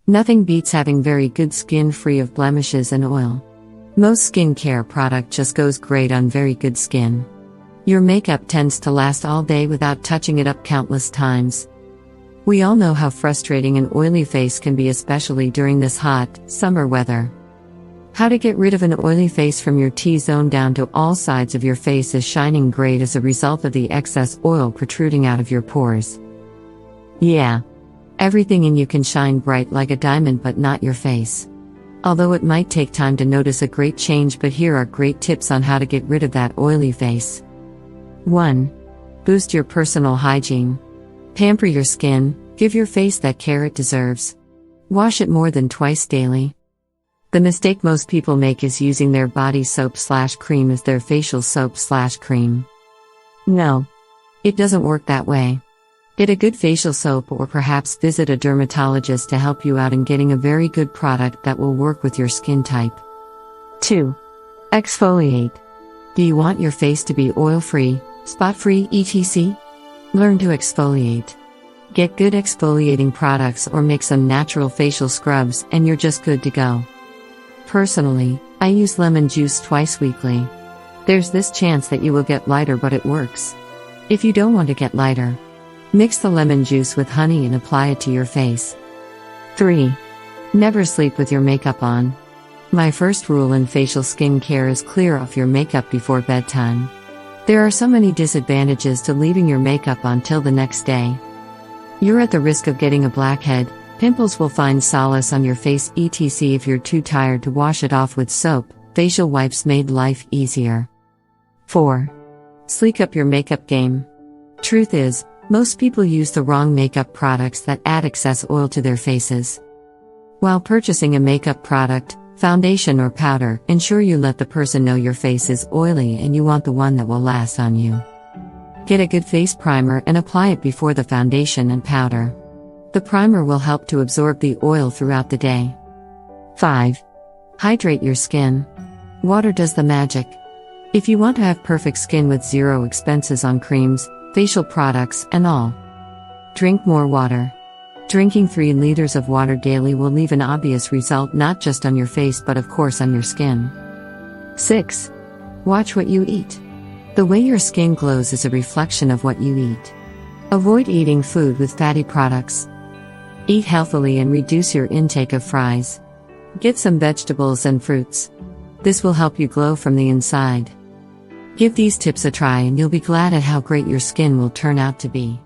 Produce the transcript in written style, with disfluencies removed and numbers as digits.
Nothing beats having very good skin free of blemishes and oil. Most skincare product just goes great on very good skin. Your makeup tends to last all day without touching it up countless times. We all know how frustrating an oily face can be, especially during this hot, summer weather. How to get rid of an oily face from your T-zone down to all sides of your face is shining great as a result of the excess oil protruding out of your pores. Yeah. Everything in you can shine bright like a diamond, but not your face. Although it might take time to notice a great change, but here are great tips on how to get rid of that oily face. 1. Boost your personal hygiene. Pamper your skin, give your face that care it deserves. Wash it more than twice daily. The mistake most people make is using their body soap/cream as their facial soap/cream. No. It doesn't work that way. Get a good facial soap, or perhaps visit a dermatologist to help you out in getting a very good product that will work with your skin type. 2. Exfoliate. Do you want your face to be oil-free, spot-free, etc.? Learn to exfoliate. Get good exfoliating products or make some natural facial scrubs and you're just good to go. Personally, I use lemon juice twice weekly. There's this chance that you will get lighter, but it works. If you don't want to get lighter, mix the lemon juice with honey and apply it to your face. 3. Never sleep with your makeup on. My first rule in facial skincare is clear off your makeup before bedtime. There are so many disadvantages to leaving your makeup on till the next day. You're at the risk of getting a blackhead, pimples will find solace on your face, etc. If you're too tired to wash it off with soap, facial wipes made life easier. 4. Sleek up your makeup game. Truth is, most people use the wrong makeup products that add excess oil to their faces. While purchasing a makeup product, foundation or powder, ensure you let the person know your face is oily and you want the one that will last on you. Get a good face primer and apply it before the foundation and powder. The primer will help to absorb the oil throughout the day. 5. Hydrate your skin. Water does the magic. If you want to have perfect skin with zero expenses on creams, facial products, and all, drink more water. Drinking 3 liters of water daily will leave an obvious result not just on your face but of course on your skin. 6. Watch what you eat. The way your skin glows is a reflection of what you eat. Avoid eating food with fatty products. Eat healthily and reduce your intake of fries. Get some vegetables and fruits. This will help you glow from the inside. Give these tips a try and you'll be glad at how great your skin will turn out to be.